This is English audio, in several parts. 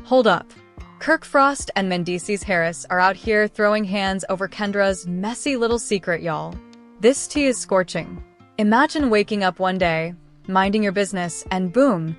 Hold up. Kirk Frost and Mendeecees Harris are out here throwing hands over Kendra's messy little secret, y'all. This tea is scorching. Imagine waking up one day, minding your business, and boom,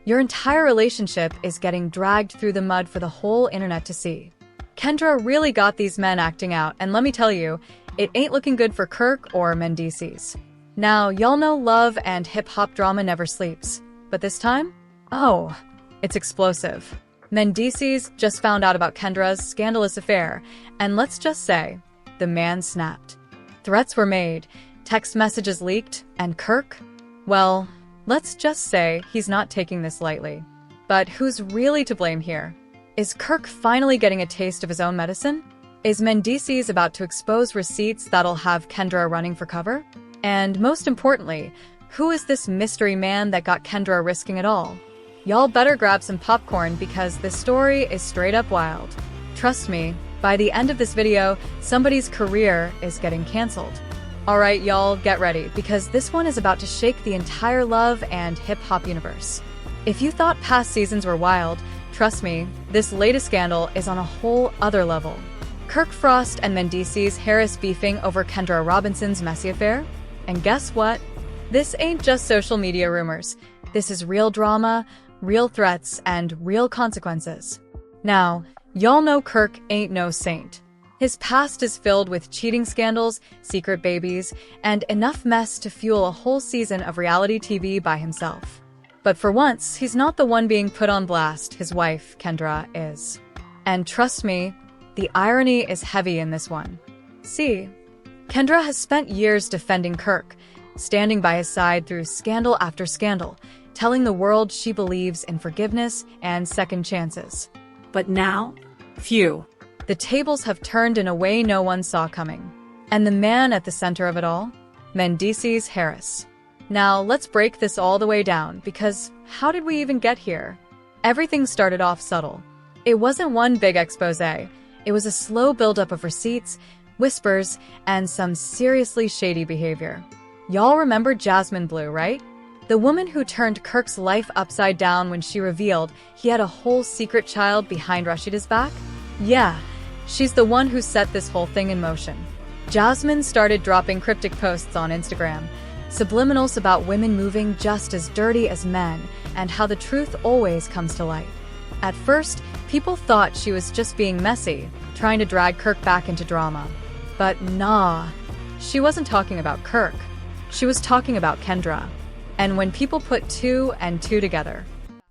your entire relationship is getting dragged through the mud for the whole internet to see. Kendra really got these men acting out, and let me tell you, it ain't looking good for Kirk or Mendeecees. Now, y'all know love and hip-hop drama never sleeps. But this time? Oh, it's explosive. Mendeecees just found out about Kendra's scandalous affair, and let's just say, the man snapped. Threats were made, text messages leaked, and Kirk? Well, let's just say he's not taking this lightly. But who's really to blame here? Is Kirk finally getting a taste of his own medicine? Is Mendeecees about to expose receipts that'll have Kendra running for cover? And most importantly, who is this mystery man that got Kendra risking it all? Y'all better grab some popcorn because this story is straight up wild. Trust me, by the end of this video, somebody's career is getting canceled. Alright y'all, get ready, because this one is about to shake the entire love and hip-hop universe. If you thought past seasons were wild, trust me, this latest scandal is on a whole other level. Kirk Frost and Mendeecees Harris beefing over Kendra Robinson's messy affair? And guess what? This ain't just social media rumors. This is real drama, real threats, and real consequences. Now, y'all know Kirk ain't no saint. His past is filled with cheating scandals, secret babies, and enough mess to fuel a whole season of reality TV by himself. But for once, he's not the one being put on blast, his wife, Kendra, is. And trust me, the irony is heavy in this one. See, Kendra has spent years defending Kirk, standing by his side through scandal after scandal, telling the world she believes in forgiveness and second chances. But now, phew. The tables have turned in a way no one saw coming. And the man at the center of it all? Mendeecees Harris. Now, let's break this all the way down, because how did we even get here? Everything started off subtle. It wasn't one big expose. It was a slow buildup of receipts, whispers, and some seriously shady behavior. Y'all remember Jasmine Blue, right? The woman who turned Kirk's life upside down when she revealed he had a whole secret child behind Rashida's back? Yeah, she's the one who set this whole thing in motion. Jasmine started dropping cryptic posts on Instagram, subliminals about women moving just as dirty as men, and how the truth always comes to light. At first, people thought she was just being messy, trying to drag Kirk back into drama. But nah, she wasn't talking about Kirk. She was talking about Kendra. And when people put two and two together,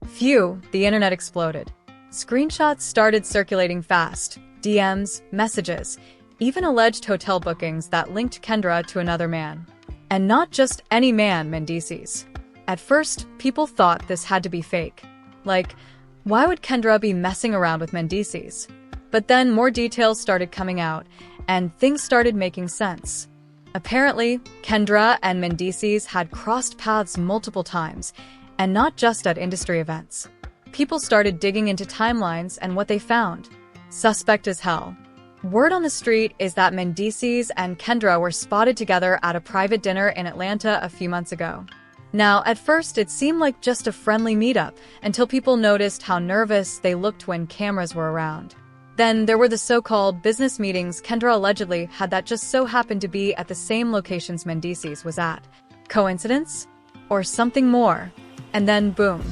phew, the internet exploded. Screenshots started circulating fast, DMs, messages, even alleged hotel bookings that linked Kendra to another man. And not just any man, Mendeecees. At first, people thought this had to be fake. Like, why would Kendra be messing around with Mendeecees? But then more details started coming out, and things started making sense. Apparently, Kendra and Mendeecees had crossed paths multiple times, and not just at industry events. People started digging into timelines, and what they found? Suspect as hell. Word on the street is that Mendeecees and Kendra were spotted together at a private dinner in Atlanta a few months ago. Now, at first, it seemed like just a friendly meetup, until people noticed how nervous they looked when cameras were around. Then there were the so-called business meetings Kendra allegedly had that just so happened to be at the same locations Mendeecees was at. Coincidence? Or something more? And then boom,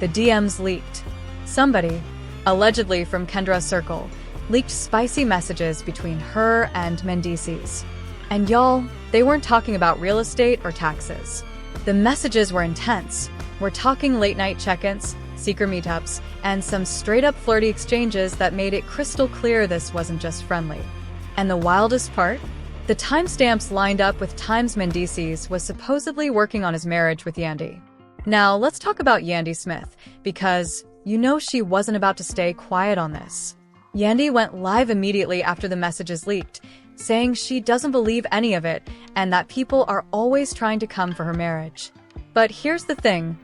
the DMs leaked. Somebody, allegedly from Kendra's circle, leaked spicy messages between her and Mendeecees. And y'all, they weren't talking about real estate or taxes. The messages were intense. We're talking late-night check-ins, secret meetups, and some straight-up flirty exchanges that made it crystal clear this wasn't just friendly. And the wildest part? The timestamps lined up with times Mendeecees was supposedly working on his marriage with Yandy. Now, let's talk about Yandy Smith, because you know she wasn't about to stay quiet on this. Yandy went live immediately after the messages leaked, saying she doesn't believe any of it and that people are always trying to come for her marriage. But here's the thing.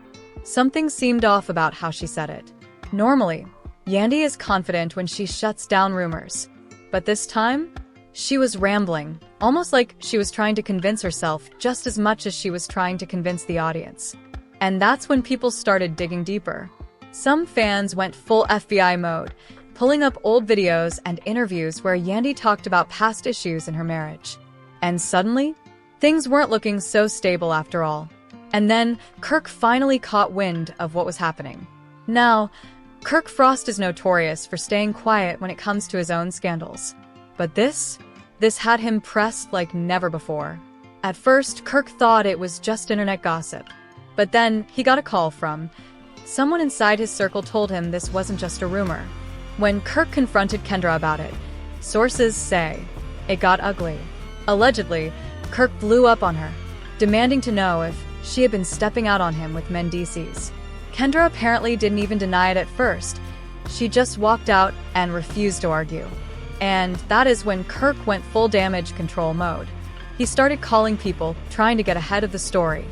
Something seemed off about how she said it. Normally, Yandy is confident when she shuts down rumors. But this time, she was rambling, almost like she was trying to convince herself just as much as she was trying to convince the audience. And that's when people started digging deeper. Some fans went full FBI mode, pulling up old videos and interviews where Yandy talked about past issues in her marriage. And suddenly, things weren't looking so stable after all. And then, Kirk finally caught wind of what was happening. Now, Kirk Frost is notorious for staying quiet when it comes to his own scandals. But this had him pressed like never before. At first, Kirk thought it was just internet gossip. But then, he got a call from someone inside his circle told him this wasn't just a rumor. When Kirk confronted Kendra about it, sources say it got ugly. Allegedly, Kirk blew up on her, demanding to know if she had been stepping out on him with Mendeecees. Kendra apparently didn't even deny it at first. She just walked out and refused to argue. And that is when Kirk went full damage control mode. He started calling people, trying to get ahead of the story.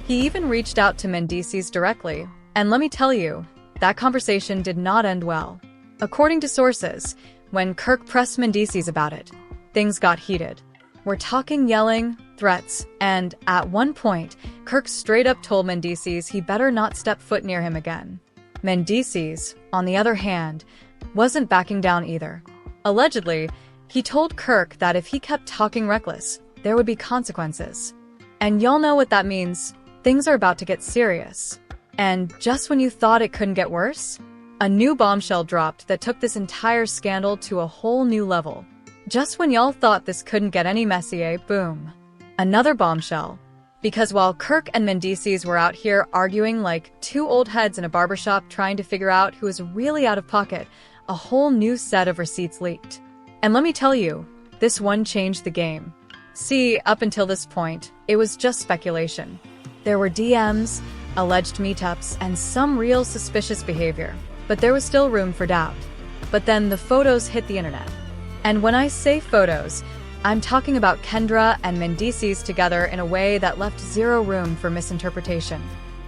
He even reached out to Mendeecees directly, and let me tell you, that conversation did not end well. According to sources, when Kirk pressed Mendeecees about it, things got heated. We're talking yelling, threats, and at one point, Kirk straight up told Mendeecees he better not step foot near him again. Mendeecees, on the other hand, wasn't backing down either. Allegedly, he told Kirk that if he kept talking reckless, there would be consequences. And y'all know what that means. Things are about to get serious. And just when you thought it couldn't get worse, a new bombshell dropped that took this entire scandal to a whole new level. Just when y'all thought this couldn't get any messier, boom. Another bombshell. Because while Kirk and Mendeecees were out here arguing like two old heads in a barbershop trying to figure out who was really out of pocket, a whole new set of receipts leaked. And let me tell you, this one changed the game. See, up until this point, it was just speculation. There were DMs, alleged meetups, and some real suspicious behavior. But there was still room for doubt. But then the photos hit the internet. And when I say photos, I'm talking about Kendra and Mendeecees together in a way that left zero room for misinterpretation.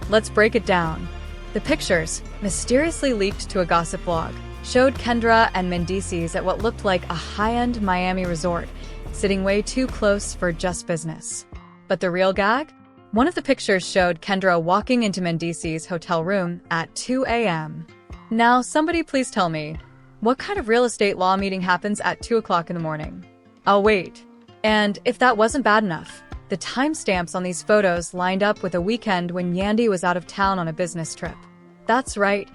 Let's break it down. The pictures, mysteriously leaked to a gossip blog, showed Kendra and Mendeecees at what looked like a high-end Miami resort, sitting way too close for just business. But the real gag? One of the pictures showed Kendra walking into Mendeecees' hotel room at 2 a.m. Now, somebody please tell me, what kind of real estate law meeting happens at 2 o'clock in the morning? I'll wait. And if that wasn't bad enough, the timestamps on these photos lined up with a weekend when Yandy was out of town on a business trip. That's right,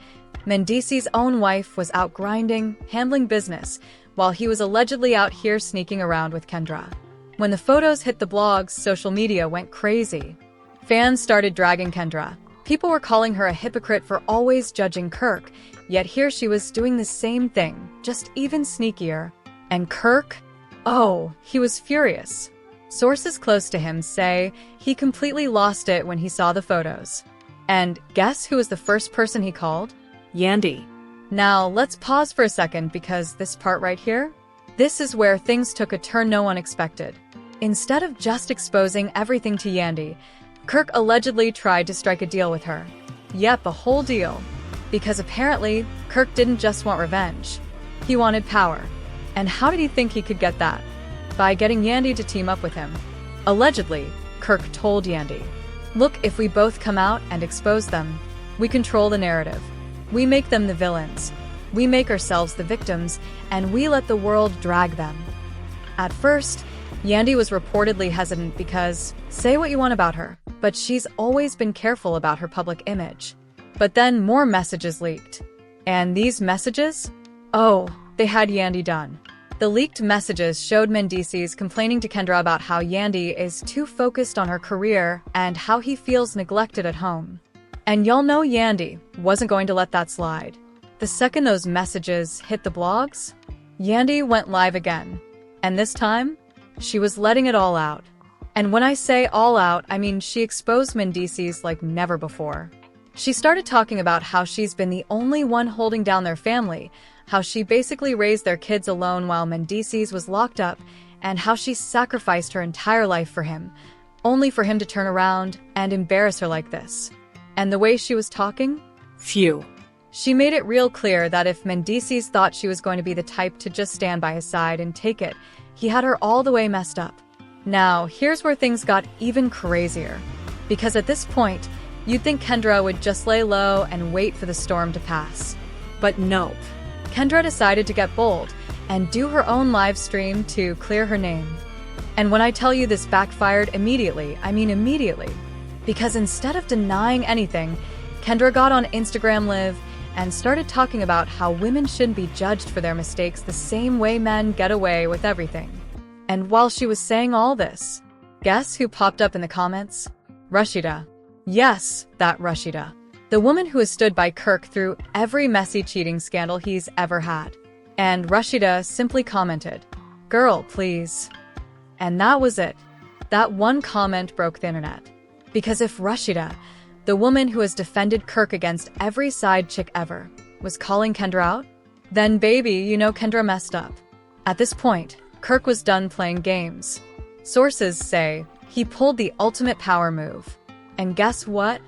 Mendeecees' own wife was out grinding, handling business, while he was allegedly out here sneaking around with Kendra. When the photos hit the blogs, social media went crazy. Fans started dragging Kendra. People were calling her a hypocrite for always judging Kirk, yet here she was doing the same thing, just even sneakier. And Kirk? Oh, he was furious. Sources close to him say he completely lost it when he saw the photos. And guess who was the first person he called? Yandy. Now, let's pause for a second because this part right here, this is where things took a turn no one expected. Instead of just exposing everything to Yandy, Kirk allegedly tried to strike a deal with her. Yep, a whole deal. Because apparently, Kirk didn't just want revenge. He wanted power. And how did he think he could get that? By getting Yandy to team up with him. Allegedly, Kirk told Yandy, "Look, if we both come out and expose them, we control the narrative. We make them the villains. We make ourselves the victims, and we let the world drag them." At first, Yandy was reportedly hesitant because, say what you want about her, but she's always been careful about her public image. But then more messages leaked. And these messages? Oh, they had Yandy done. The leaked messages showed Mendeecees complaining to Kendra about how Yandy is too focused on her career and how he feels neglected at home. And y'all know Yandy wasn't going to let that slide. The second those messages hit the blogs, Yandy went live again. And this time, she was letting it all out. And when I say all out, I mean she exposed Mendeecees like never before. She started talking about how she's been the only one holding down their family, how she basically raised their kids alone while Mendeecees was locked up, and how she sacrificed her entire life for him, only for him to turn around and embarrass her like this. And the way she was talking? Phew. She made it real clear that if Mendeecees thought she was going to be the type to just stand by his side and take it, he had her all the way messed up. Now, here's where things got even crazier. Because at this point, You'd think Kendra would just lay low and wait for the storm to pass. But nope. Kendra decided to get bold and do her own live stream to clear her name. And when I tell you this backfired immediately, I mean immediately. Because instead of denying anything, Kendra got on Instagram Live and started talking about how women shouldn't be judged for their mistakes the same way men get away with everything. And while she was saying all this, guess who popped up in the comments? Rashida. Yes, that Rashida. The woman who has stood by Kirk through every messy cheating scandal he's ever had. And Rashida simply commented, "Girl, please." And that was it. That one comment broke the internet. Because if Rashida, the woman who has defended Kirk against every side chick ever, was calling Kendra out, then baby, you know Kendra messed up. At this point, Kirk was done playing games. Sources say he pulled the ultimate power move. And guess what?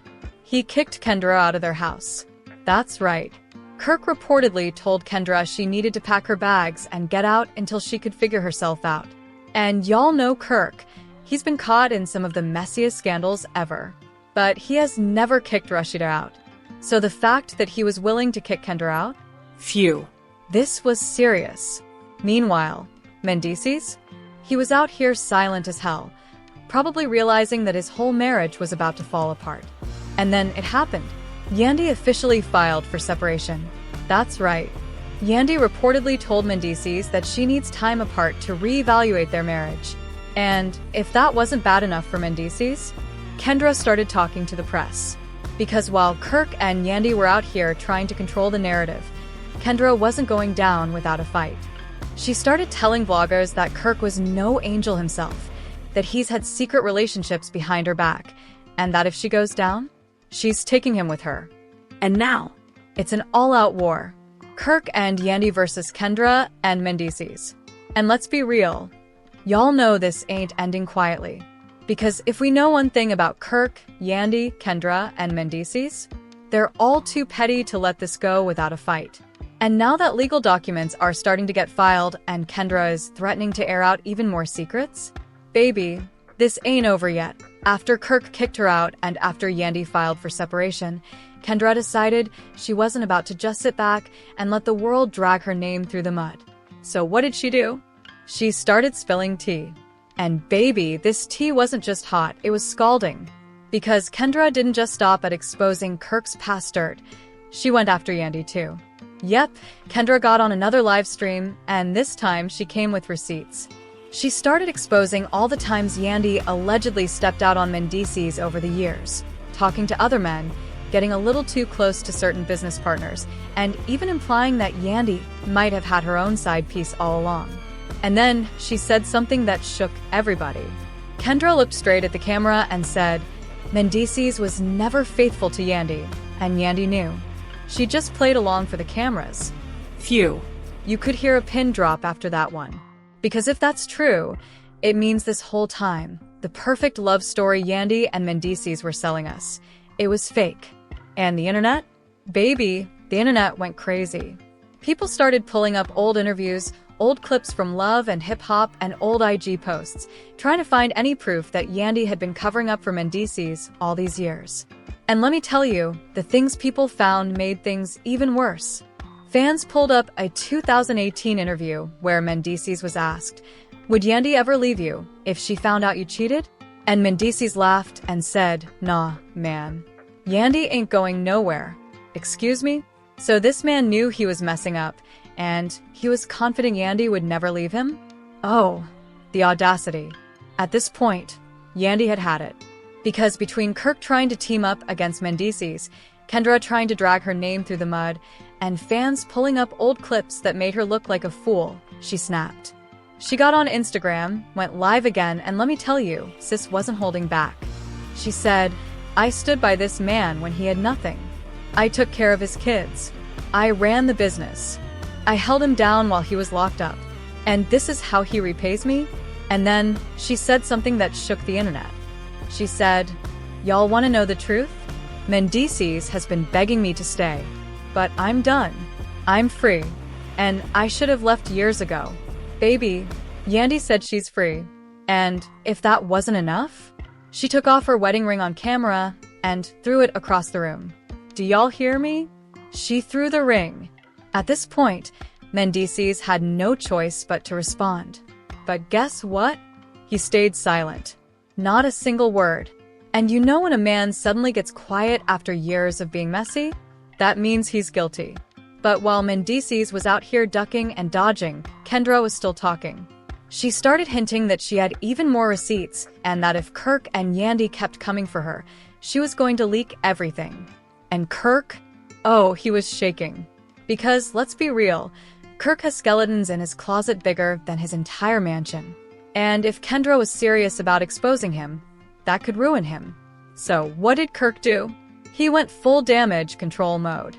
He kicked Kendra out of their house. That's right. Kirk reportedly told Kendra she needed to pack her bags and get out until she could figure herself out. And y'all know Kirk. He's been caught in some of the messiest scandals ever. But he has never kicked Rashida out. So the fact that he was willing to kick Kendra out? Phew. This was serious. Meanwhile, Mendeecees? He was out here silent as hell, probably realizing that his whole marriage was about to fall apart. And then it happened. Yandy officially filed for separation. That's right. Yandy reportedly told Mendeecees that she needs time apart to reevaluate their marriage. And if that wasn't bad enough for Mendeecees, Kendra started talking to the press. Because while Kirk and Yandy were out here trying to control the narrative, Kendra wasn't going down without a fight. She started telling vloggers that Kirk was no angel himself, that he's had secret relationships behind her back, and that if she goes down, she's taking him with her. And now, it's an all-out war. Kirk and Yandy versus Kendra and Mendeecees. And let's be real, y'all know this ain't ending quietly. Because if we know one thing about Kirk, Yandy, Kendra, and Mendeecees, they're all too petty to let this go without a fight. And now that legal documents are starting to get filed and Kendra is threatening to air out even more secrets, baby, this ain't over yet. After Kirk kicked her out and after Yandy filed for separation, Kendra decided she wasn't about to just sit back and let the world drag her name through the mud. So what did she do? She started spilling tea. And baby, this tea wasn't just hot, it was scalding. Because Kendra didn't just stop at exposing Kirk's past dirt, she went after Yandy too. Yep, Kendra got on another live stream, and this time she came with receipts. She started exposing all the times Yandy allegedly stepped out on Mendeecees over the years, talking to other men, getting a little too close to certain business partners, and even implying that Yandy might have had her own side piece all along. And then she said something that shook everybody. Kendra looked straight at the camera and said, Mendeecees was never faithful to Yandy, and Yandy knew. She just played along for the cameras. Phew. You could hear a pin drop after that one. Because if that's true, it means this whole time, the perfect love story Yandy and Mendeecees were selling us, it was fake. And the internet? Baby, the internet went crazy. People started pulling up old interviews, old clips from Love and Hip Hop, and old IG posts, trying to find any proof that Yandy had been covering up for Mendeecees all these years. And let me tell you, the things people found made things even worse. Fans pulled up a 2018 interview where Mendeecees was asked, "Would Yandy ever leave you if she found out you cheated?" And Mendeecees laughed and said, "Nah, man. Yandy ain't going nowhere." Excuse me? So this man knew he was messing up, and he was confident Yandy would never leave him? Oh, the audacity. At this point, Yandy had it. Because between Kirk trying to team up against Mendeecees, Kendra trying to drag her name through the mud, and fans pulling up old clips that made her look like a fool, she snapped. She got on Instagram, went live again, and let me tell you, sis wasn't holding back. She said, "I stood by this man when he had nothing. I took care of his kids. I ran the business. I held him down while he was locked up. And this is how he repays me?" And then she said something that shook the internet. She said, "Y'all want to know the truth? Mendeecees has been begging me to stay. But I'm done. I'm free. And I should have left years ago." Baby, Yandy said she's free. And if that wasn't enough, she took off her wedding ring on camera and threw it across the room. Do y'all hear me? She threw the ring. At this point, Mendeecees had no choice but to respond. But guess what? He stayed silent. Not a single word. And you know when a man suddenly gets quiet after years of being messy? That means he's guilty. But while Mendeecees was out here ducking and dodging, Kendra was still talking. She started hinting that she had even more receipts and that if Kirk and Yandy kept coming for her, she was going to leak everything. And Kirk? Oh, he was shaking. Because, let's be real, Kirk has skeletons in his closet bigger than his entire mansion. And if Kendra was serious about exposing him, that could ruin him. So what did Kirk do? He went full damage control mode.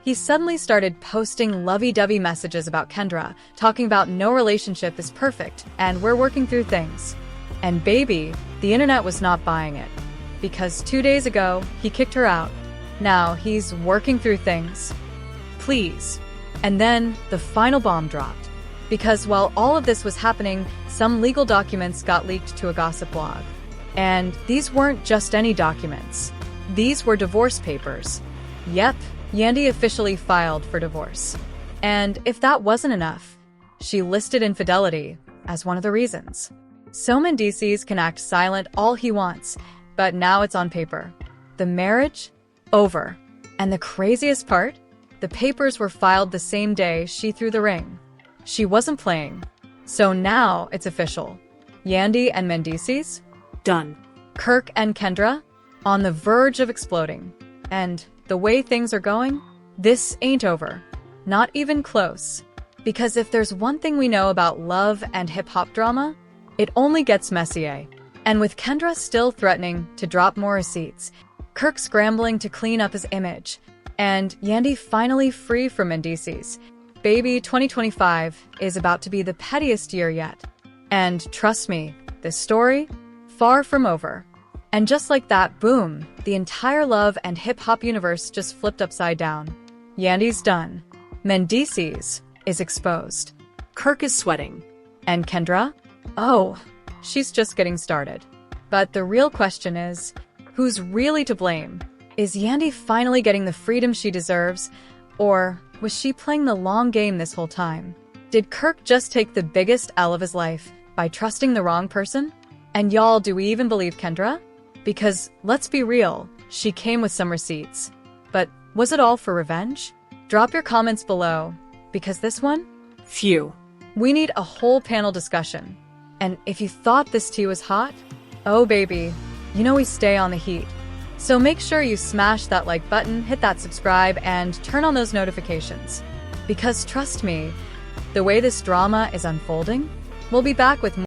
He suddenly started posting lovey-dovey messages about Kendra, talking about no relationship is perfect and we're working through things. And baby, the internet was not buying it. Because 2 days ago, he kicked her out. Now he's working through things. Please. And then the final bomb dropped. Because while all of this was happening, some legal documents got leaked to a gossip blog. And these weren't just any documents. These were divorce papers. Yep, Yandy officially filed for divorce. And if that wasn't enough, she listed infidelity as one of the reasons. So Mendeecees can act silent all he wants, but now it's on paper. The marriage? Over. And the craziest part? The papers were filed the same day she threw the ring. She wasn't playing. So now it's official. Yandy and Mendeecees? Done. Kirk and Kendra? On the verge of exploding. And the way things are going, this ain't over. Not even close. Because if there's one thing we know about love and hip-hop drama, it only gets messier. And with Kendra still threatening to drop more receipts, Kirk scrambling to clean up his image, and Yandy finally free from Mendeecees, baby, 2025 is about to be the pettiest year yet. And trust me, this story, far from over. And just like that, boom, the entire love and hip-hop universe just flipped upside down. Yandy's done. Mendeecees is exposed. Kirk is sweating. And Kendra? Oh, she's just getting started. But the real question is, who's really to blame? Is Yandy finally getting the freedom she deserves? Or was she playing the long game this whole time? Did Kirk just take the biggest L of his life by trusting the wrong person? And y'all, do we even believe Kendra? Because, let's be real, she came with some receipts. But was it all for revenge? Drop your comments below, because this one? Phew. We need a whole panel discussion. And if you thought this tea was hot, oh baby, you know we stay on the heat. So make sure you smash that like button, hit that subscribe, and turn on those notifications. Because trust me, the way this drama is unfolding, we'll be back with more.